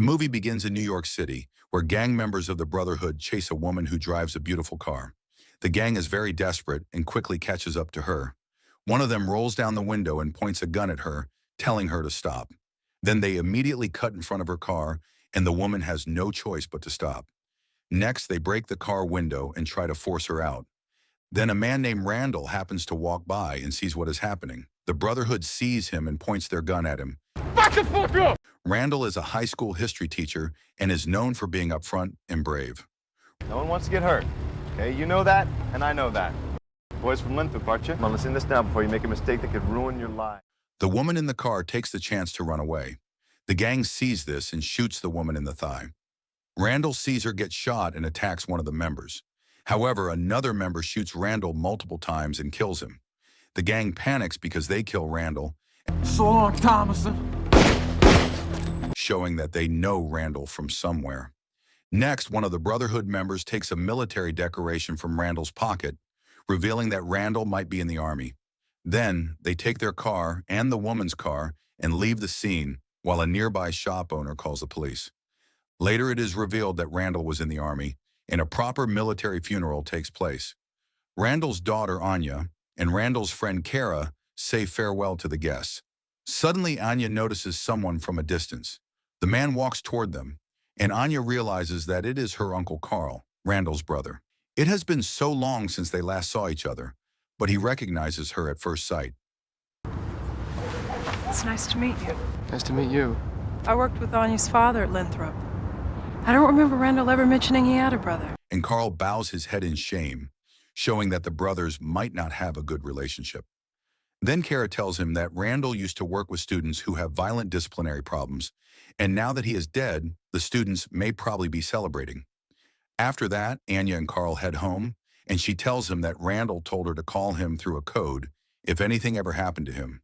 The movie begins in New York City, where gang members of the Brotherhood chase a woman who drives a beautiful car. The gang is very desperate and quickly catches up to her. One of them rolls down the window and points a gun at her, telling her to stop. Then they immediately cut in front of her car, and the woman has no choice but to stop. Next, they break the car window and try to force her out. Then a man named Randall happens to walk by and sees what is happening. The Brotherhood sees him and points their gun at him. Back the fuck up! Randall is a high school history teacher and is known for being upfront and brave. No one wants to get hurt. Okay, you know that, and I know that. Boys from Lenthrop, aren't you? Come on, listen to this now before you make a mistake that could ruin your life. The woman in the car takes the chance to run away. The gang sees this and shoots the woman in the thigh. Randall sees her get shot and attacks one of the members. However, another member shoots Randall multiple times and kills him. The gang panics because they kill Randall, So long, Thomason. showing that they know Randall from somewhere. Next, one of the Brotherhood members takes a military decoration from Randall's pocket, revealing that Randall might be in the army. Then, they take their car and the woman's car and leave the scene while a nearby shop owner calls the police. Later, it is revealed that Randall was in the army, and a proper military funeral takes place. Randall's daughter, Anya, and Randall's friend, Kara, say farewell to the guests. Suddenly, Anya notices someone from a distance. The man walks toward them, and Anya realizes that it is her uncle Karl, Randall's brother. It has been so long since they last saw each other, but he recognizes her at first sight. It's nice to meet you. Nice to meet you. I worked with Anya's father at Lenthrop. I don't remember Randall ever mentioning he had a brother. And Karl bows his head in shame, showing that the brothers might not have a good relationship. Then Kara tells him that Randall used to work with students who have violent disciplinary problems, and now that he is dead, the students may probably be celebrating. After that, Anya and Karl head home, and she tells him that Randall told her to call him through a code if anything ever happened to him.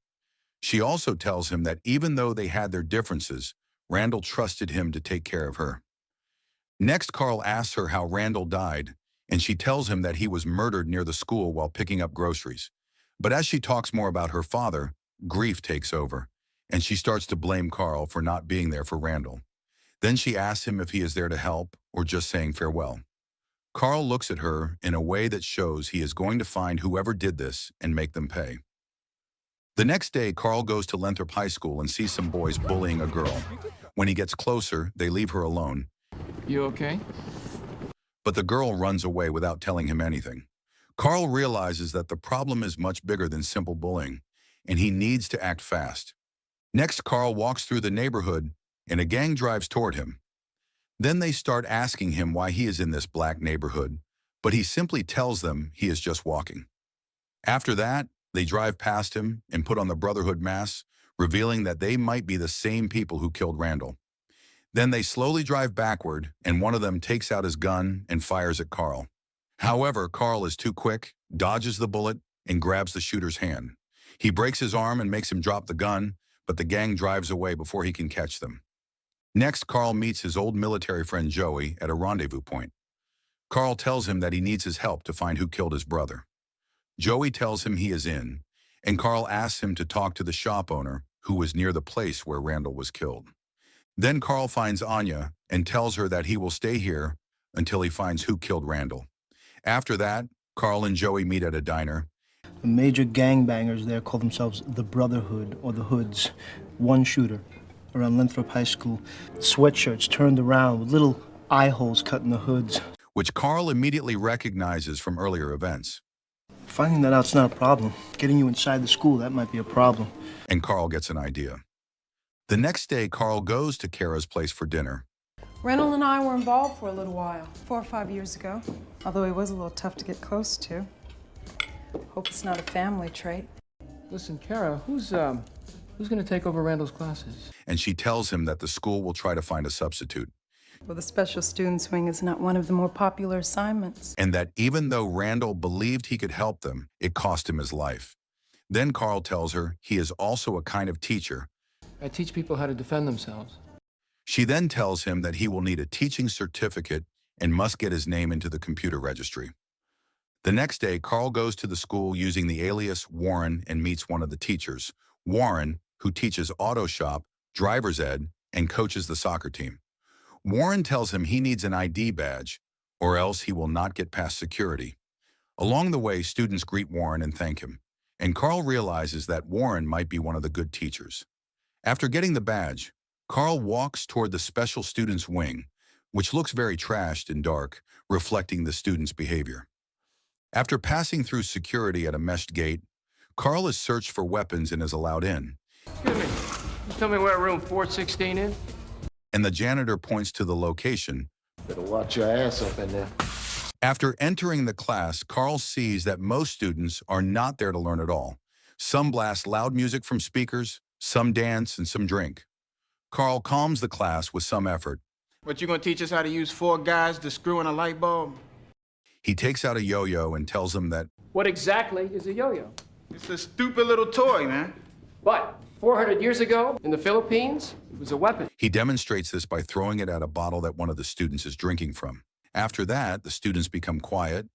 She also tells him that even though they had their differences, Randall trusted him to take care of her. Next, Karl asks her how Randall died, and she tells him that he was murdered near the school while picking up groceries. But as she talks more about her father, grief takes over, and she starts to blame Karl for not being there for Randall. Then she asks him if he is there to help or just saying farewell. Karl looks at her in a way that shows he is going to find whoever did this and make them pay. The next day, Karl goes to Lenthrop High School and sees some boys bullying a girl. When he gets closer, they leave her alone, You okay? but the girl runs away without telling him anything. Karl realizes that the problem is much bigger than simple bullying, and he needs to act fast. Next, Karl walks through the neighborhood, and a gang drives toward him. Then they start asking him why he is in this black neighborhood, but he simply tells them he is just walking. After that, they drive past him and put on the Brotherhood mask, revealing that they might be the same people who killed Randall. Then they slowly drive backward, and one of them takes out his gun and fires at Karl. However, Karl is too quick, dodges the bullet, and grabs the shooter's hand. He breaks his arm and makes him drop the gun, but the gang drives away before he can catch them. Next, Karl meets his old military friend Joey at a rendezvous point. Karl tells him that he needs his help to find who killed his brother. Joey tells him he is in, and Karl asks him to talk to the shop owner, who was near the place where Randall was killed. Then Karl finds Anya and tells her that he will stay here until he finds who killed Randall. After that, Karl and Joey meet at a diner. The major gangbangers there call themselves the Brotherhood, or the Hoods. One shooter around Lenthrop High School. Sweatshirts turned around with little eye holes cut in the hoods. Which Karl immediately recognizes from earlier events. Finding that out's not a problem. Getting you inside the school, that might be a problem. And Karl gets an idea. The next day, Karl goes to Kara's place for dinner. Randall and I were involved for a little while, 4 or 5 years ago. Although he was a little tough to get close to. Hope it's not a family trait. Listen, Kara, who's gonna take over Randall's classes? And she tells him that the school will try to find a substitute. Well, the special students wing is not one of the more popular assignments. And that even though Randall believed he could help them, it cost him his life. Then Karl tells her he is also a kind of teacher. I teach people how to defend themselves. She then tells him that he will need a teaching certificate and must get his name into the computer registry. The next day, Karl goes to the school using the alias Warren and meets one of the teachers, Warren, who teaches auto shop, driver's ed, and coaches the soccer team. Warren tells him he needs an ID badge, or else he will not get past security. Along the way, students greet Warren and thank him, and Karl realizes that Warren might be one of the good teachers. After getting the badge, Karl walks toward the special students' wing, which looks very trashed and dark, reflecting the students' behavior. After passing through security at a meshed gate, Karl is searched for weapons and is allowed in, Excuse me. You tell me where room 416 is? and the janitor points to the location. Better watch your ass up in there. After entering the class, Karl sees that most students are not there to learn at all. Some blast loud music from speakers, some dance, and some drink. Karl calms the class with some effort. What, you gonna teach us how to use 4 guys to screw in a light bulb? He takes out a yo-yo and tells them that What exactly is a yo-yo? It's a stupid little toy, man. But 400 years ago, in the Philippines, it was a weapon. he demonstrates this by throwing it at a bottle that one of the students is drinking from. After that, the students become quiet.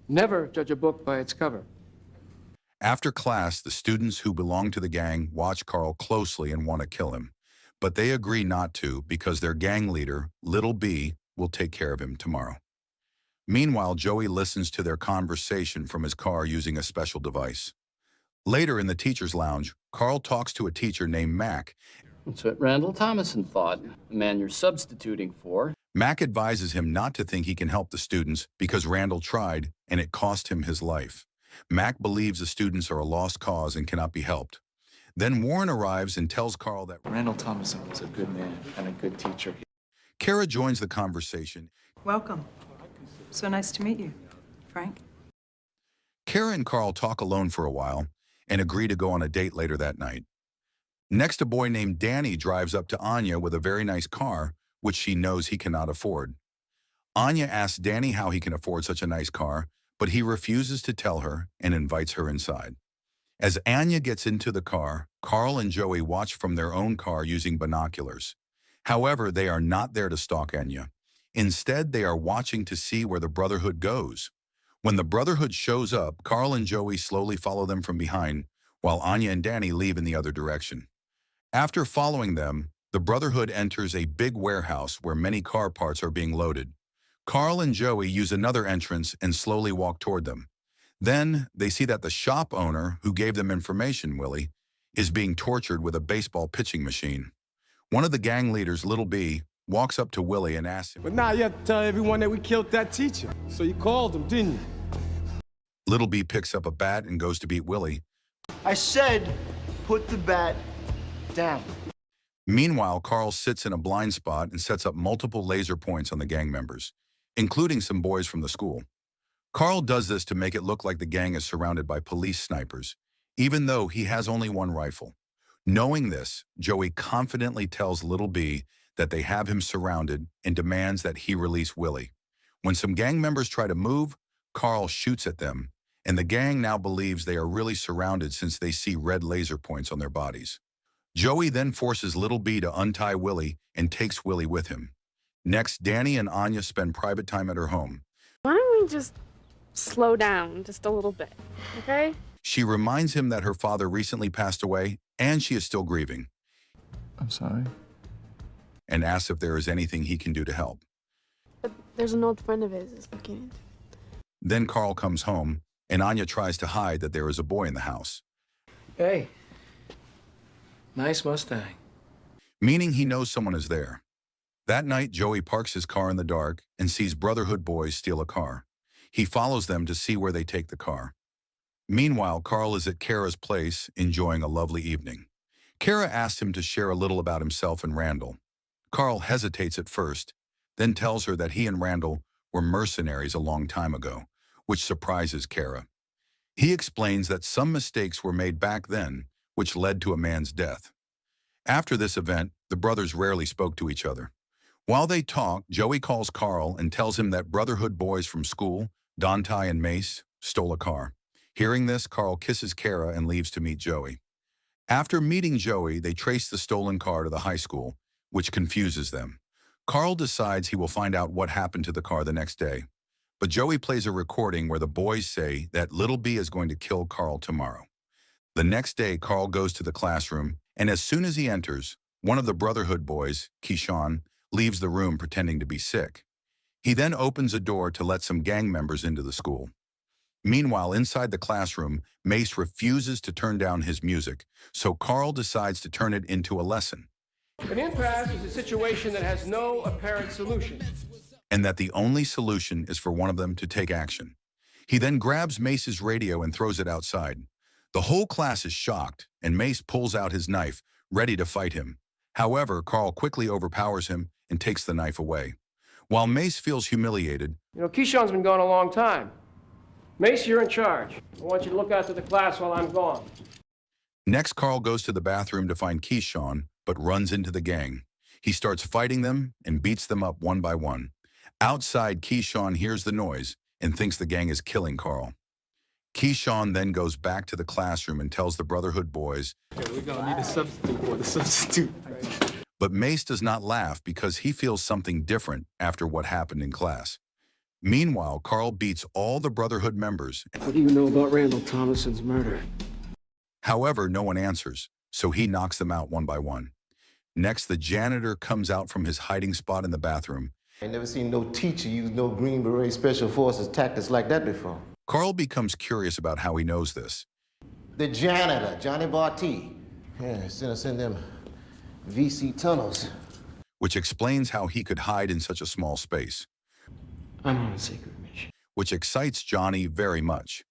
Never judge a book by its cover. After class, the students who belong to the gang watch Karl closely and want to kill him. But they agree not to because their gang leader, Little B, will take care of him tomorrow. Meanwhile, Joey listens to their conversation from his car using a special device. Later in the teacher's lounge, Karl talks to a teacher named Mac. That's what Randall Thomason thought, the man you're substituting for. Mac advises him not to think he can help the students because Randall tried and it cost him his life. Mac believes the students are a lost cause and cannot be helped. Then Warren arrives and tells Karl that Randall Thomason was a good man and a good teacher. Kara joins the conversation. Welcome. So nice to meet you, Frank. Kara and Karl talk alone for a while and agree to go on a date later that night. Next, a boy named Danny drives up to Anya with a very nice car, which she knows he cannot afford. Anya asks Danny how he can afford such a nice car, but he refuses to tell her and invites her inside. As Anya gets into the car, Karl and Joey watch from their own car using binoculars. However, they are not there to stalk Anya. Instead, they are watching to see where the Brotherhood goes. When the Brotherhood shows up, Karl and Joey slowly follow them from behind, while Anya and Danny leave in the other direction. After following them, the Brotherhood enters a big warehouse where many car parts are being loaded. Karl and Joey use another entrance and slowly walk toward them. Then, they see that the shop owner, who gave them information, Willie, is being tortured with a baseball pitching machine. One of the gang leaders, Little B, walks up to Willie and asks him, But now you have to tell everyone that we killed that teacher. So you called him, didn't you? Little B picks up a bat and goes to beat Willie. I said, put the bat down. Meanwhile, Karl sits in a blind spot and sets up multiple laser points on the gang members, including some boys from the school. Karl does this to make it look like the gang is surrounded by police snipers, even though he has only one rifle. Knowing this, Joey confidently tells Little B that they have him surrounded and demands that he release Willie. When some gang members try to move, Karl shoots at them, and the gang now believes they are really surrounded since they see red laser points on their bodies. Joey then forces Little B to untie Willie and takes Willie with him. Next, Danny and Anya spend private time at her home. Why don't we just slow down just a little bit, okay? She reminds him that her father recently passed away and she is still grieving, I'm sorry. and asks if there is anything he can do to help. But there's an old friend of his is looking into it. Then Karl comes home, and Anya tries to hide that there is a boy in the house, Hey, nice Mustang. meaning he knows someone is there. That night, Joey parks his car in the dark and sees Brotherhood boys steal a car. He follows them to see where they take the car. Meanwhile, Karl is at Kara's place, enjoying a lovely evening. Kara asks him to share a little about himself and Randall. Karl hesitates at first, then tells her that he and Randall were mercenaries a long time ago, which surprises Kara. He explains that some mistakes were made back then, which led to a man's death. After this event, the brothers rarely spoke to each other. While they talk, Joey calls Karl and tells him that Brotherhood boys from school, Dante and Mace, stole a car. Hearing this, Karl kisses Kara and leaves to meet Joey. After meeting Joey, they trace the stolen car to the high school, which confuses them. Karl decides he will find out what happened to the car the next day. But Joey plays a recording where the boys say that Little B is going to kill Karl tomorrow. The next day, Karl goes to the classroom, and as soon as he enters, one of the Brotherhood boys, Keyshawn, leaves the room pretending to be sick. He then opens a door to let some gang members into the school. Meanwhile, inside the classroom, Mace refuses to turn down his music, so Karl decides to turn it into a lesson. An impasse is a situation that has no apparent solution. And that the only solution is for one of them to take action. He then grabs Mace's radio and throws it outside. The whole class is shocked, and Mace pulls out his knife, ready to fight him. However, Karl quickly overpowers him and takes the knife away. While Mace feels humiliated, You know, Keyshawn's been gone a long time. Mace, you're in charge. I want you to look after the class while I'm gone. next Karl goes to the bathroom to find Keyshawn, but runs into the gang. He starts fighting them and beats them up one by one. Outside, Keyshawn hears the noise and thinks the gang is killing Karl. Keyshawn then goes back to the classroom and tells the Brotherhood boys, Okay, we're gonna need a substitute for the substitute. but Mace does not laugh because he feels something different after what happened in class. Meanwhile, Karl beats all the Brotherhood members. What do you know about Randall Thomason's murder? However, no one answers, so he knocks them out one by one. Next, the janitor comes out from his hiding spot in the bathroom. I ain't never seen no teacher use no Green Beret Special Forces tactics like that before. Karl becomes curious about how he knows this. The janitor, Johnny Barty. Yeah, sent us in them VC tunnels. Which explains how he could hide in such a small space, I'm on a secret mission. which excites Johnny very much.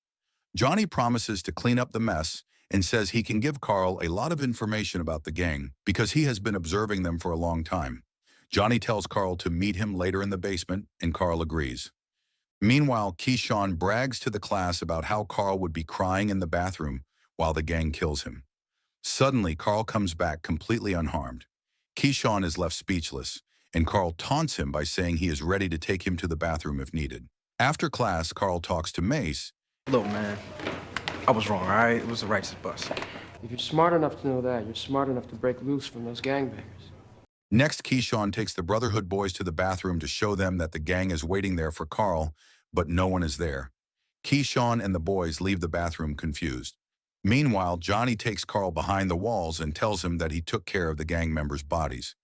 Johnny promises to clean up the mess and says he can give Karl a lot of information about the gang because he has been observing them for a long time. Johnny tells Karl to meet him later in the basement, and Karl agrees. Meanwhile, Keyshawn brags to the class about how Karl would be crying in the bathroom while the gang kills him. Suddenly, Karl comes back completely unharmed. Keyshawn is left speechless, and Karl taunts him by saying he is ready to take him to the bathroom if needed. After class, Karl talks to Mace. Look, man, I was wrong, all right? It was the righteous bus. If you're smart enough to know that, you're smart enough to break loose from those gangbangers. Next, Keyshawn takes the Brotherhood boys to the bathroom to show them that the gang is waiting there for Karl, but no one is there. Keyshawn and the boys leave the bathroom confused. Meanwhile, Johnny takes Karl behind the walls and tells him that he took care of the gang members' bodies.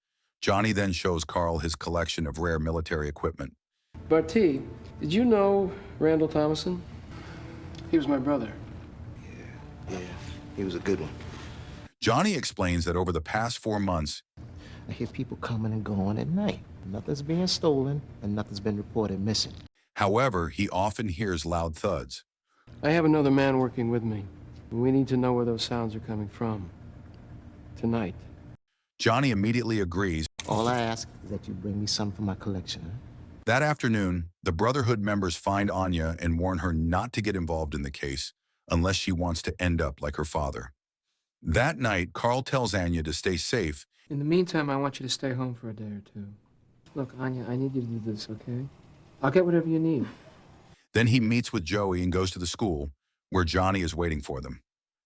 Johnny then shows Karl his collection of rare military equipment. Barty, did you know Randall Thomason? He was my brother. Yeah, he was a good one. Johnny explains that over the past 4 months, I hear people coming and going at night. Nothing's being stolen, and nothing's been reported missing. however, he often hears loud thuds. I have another man working with me. We need to know where those sounds are coming from. Tonight. Johnny immediately agrees. All I ask is that you bring me some for my collection, huh? That afternoon, the Brotherhood members find Anya and warn her not to get involved in the case unless she wants to end up like her father. That night, Karl tells Anya to stay safe. In the meantime, I want you to stay home for a day or two. Look, Anya, I need you to do this, okay? I'll get whatever you need. Then he meets with Joey and goes to the school, where Johnny is waiting for them.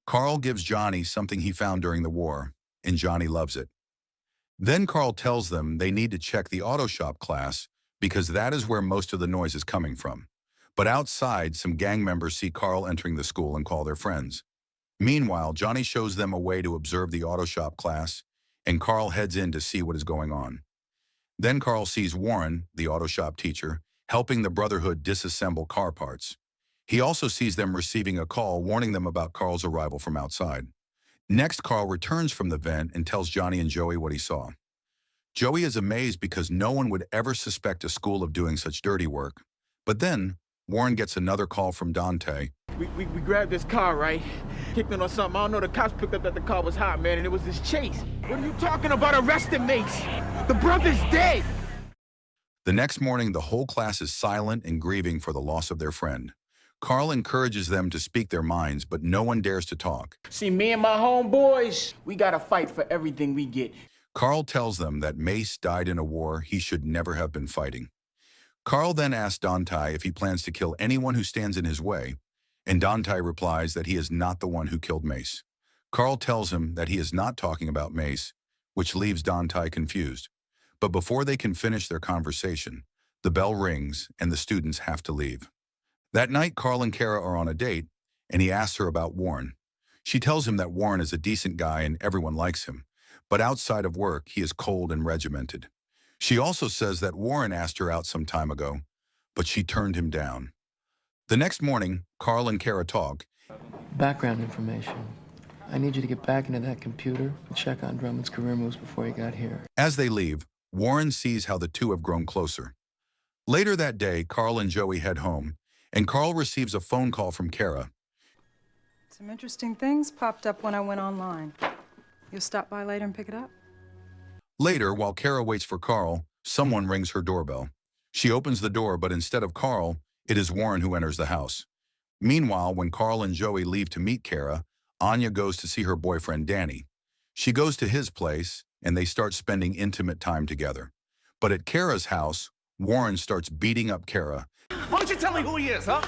Karl gives Johnny something he found during the war, and Johnny loves it. Then Karl tells them they need to check the auto shop class because that is where most of the noise is coming from. But outside, some gang members see Karl entering the school and call their friends. Meanwhile, Johnny shows them a way to observe the auto shop class, and Karl heads in to see what is going on. Then Karl sees Warren, the auto shop teacher, helping the Brotherhood disassemble car parts. He also sees them receiving a call warning them about Karl's arrival from outside. Next, Karl returns from the vent and tells Johnny and Joey what he saw. Joey is amazed because no one would ever suspect a school of doing such dirty work. But then, Warren gets another call from Dante. We grabbed this car, right? Kicked it or something. I don't know. The cops picked up that the car was hot, man, and it was this chase. What are you talking about? Arrested Mace. The brother's dead. The next morning, the whole class is silent and grieving for the loss of their friend. Karl encourages them to speak their minds, but no one dares to talk. See, me and my homeboys, we gotta fight for everything we get. Karl tells them that Mace died in a war he should never have been fighting. Karl then asks Dante if he plans to kill anyone who stands in his way, and Dante replies that he is not the one who killed Mace. Karl tells him that he is not talking about Mace, which leaves Dante confused. But before they can finish their conversation, the bell rings and the students have to leave. That night, Karl and Kara are on a date, and he asks her about Warren. She tells him that Warren is a decent guy and everyone likes him, but outside of work, he is cold and regimented. She also says that Warren asked her out some time ago, but she turned him down. The next morning, Karl and Kara talk. Background information. I need you to get back into that computer and check on Drummond's career moves before he got here. As they leave, Warren sees how the two have grown closer. Later that day, Karl and Joey head home, and Karl receives a phone call from Kara. Some interesting things popped up when I went online. You'll stop by later and pick it up? Later, while Kara waits for Karl, someone rings her doorbell. She opens the door, but instead of Karl, it is Warren who enters the house. Meanwhile, when Karl and Joey leave to meet Kara, Anya goes to see her boyfriend Danny. She goes to his place, and they start spending intimate time together. But at Kara's house, Warren starts beating up Kara. Why don't you tell me who he is, huh?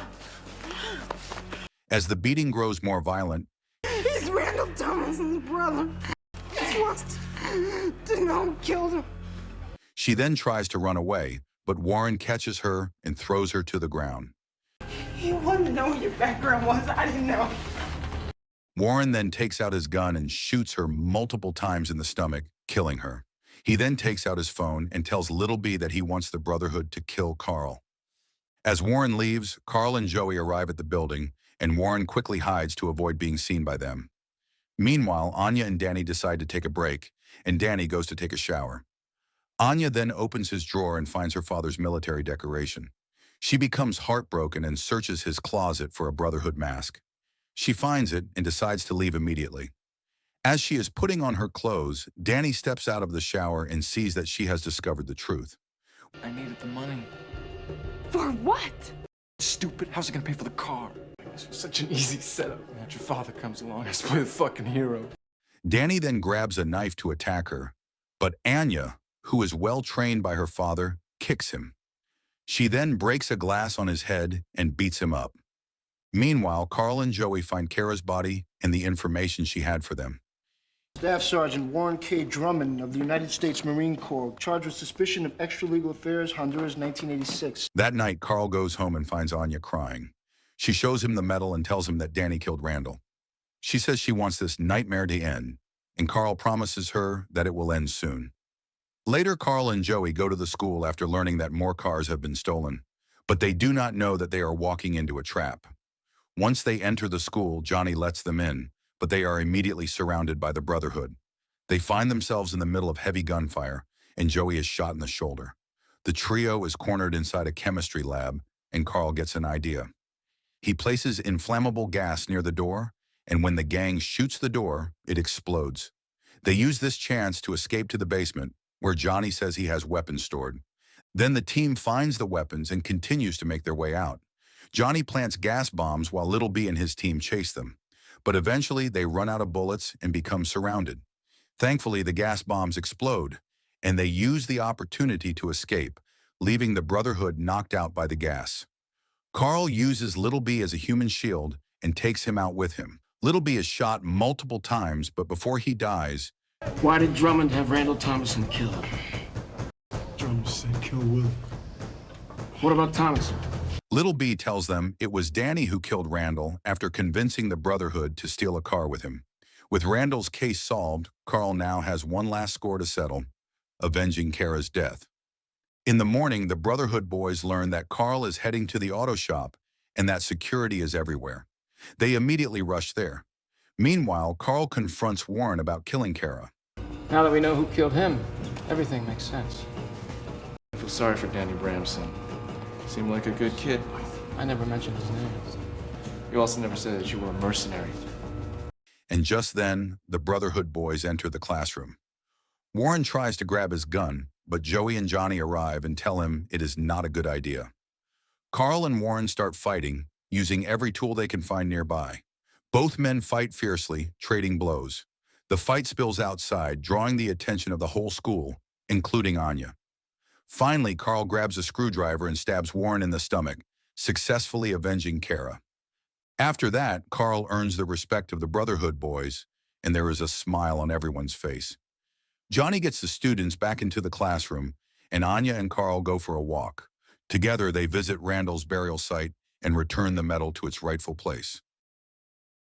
As the beating grows more violent, He's Randall Thomason's brother. He wants to know who killed him. she then tries to run away, but Warren catches her and throws her to the ground. He wanted to know what your background was. I didn't know. Warren then takes out his gun and shoots her multiple times in the stomach, killing her. He then takes out his phone and tells Little B that he wants the Brotherhood to kill Karl. As Warren leaves, Karl and Joey arrive at the building, and Warren quickly hides to avoid being seen by them. Meanwhile, Anya and Danny decide to take a break, and Danny goes to take a shower. Anya then opens his drawer and finds her father's military decoration. She becomes heartbroken and searches his closet for a Brotherhood mask. She finds it and decides to leave immediately. As she is putting on her clothes, Danny steps out of the shower and sees that she has discovered the truth. I needed the money. For what? Stupid. How's it gonna pay for the car? This was such an easy setup. Your father comes along, I play the fucking hero. Danny then grabs a knife to attack her, but Anya, who is well trained by her father, kicks him. She then breaks a glass on his head and beats him up. Meanwhile, Karl and Joey find Kara's body and the information she had for them. Staff Sergeant Warren K. Drummond of the United States Marine Corps, charged with suspicion of extralegal affairs, Honduras, 1986. That night, Karl goes home and finds Anya crying. She shows him the medal and tells him that Danny killed Randall. She says she wants this nightmare to end, and Karl promises her that it will end soon. Later, Karl and Joey go to the school after learning that more cars have been stolen, but they do not know that they are walking into a trap. Once they enter the school, Johnny lets them in, but they are immediately surrounded by the Brotherhood. They find themselves in the middle of heavy gunfire, and Joey is shot in the shoulder. The trio is cornered inside a chemistry lab, and Karl gets an idea. He places inflammable gas near the door, and when the gang shoots the door, it explodes. They use this chance to escape to the basement, where Johnny says he has weapons stored. Then the team finds the weapons and continues to make their way out. Johnny plants gas bombs while Little B and his team chase them, but eventually they run out of bullets and become surrounded. Thankfully, the gas bombs explode, and they use the opportunity to escape, leaving the Brotherhood knocked out by the gas. Karl uses Little B as a human shield and takes him out with him. Little B is shot multiple times, but before he dies, Why did Drummond have Randall Thomason killed? Drummond said kill Willie. What about Thomason? Little B tells them it was Danny who killed Randall after convincing the Brotherhood to steal a car with him. With Randall's case solved, Karl now has one last score to settle, avenging Kara's death. In the morning, the Brotherhood boys learn that Karl is heading to the auto shop and that security is everywhere. They immediately rush there. Meanwhile, Karl confronts Warren about killing Kara. Now that we know who killed him, everything makes sense. I feel sorry for Danny Bramson. Seemed like a good kid. I never mentioned his name. You also never said that you were a mercenary. And just then, the Brotherhood boys enter the classroom. Warren tries to grab his gun, but Joey and Johnny arrive and tell him it is not a good idea. Karl and Warren start fighting, using every tool they can find nearby. Both men fight fiercely, trading blows. The fight spills outside, drawing the attention of the whole school, including Anya. Finally, Karl grabs a screwdriver and stabs Warren in the stomach, successfully avenging Kara. After that, Karl earns the respect of the Brotherhood boys, and there is a smile on everyone's face. Johnny gets the students back into the classroom, and Anya and Karl go for a walk. Together, they visit Randall's burial site and return the medal to its rightful place.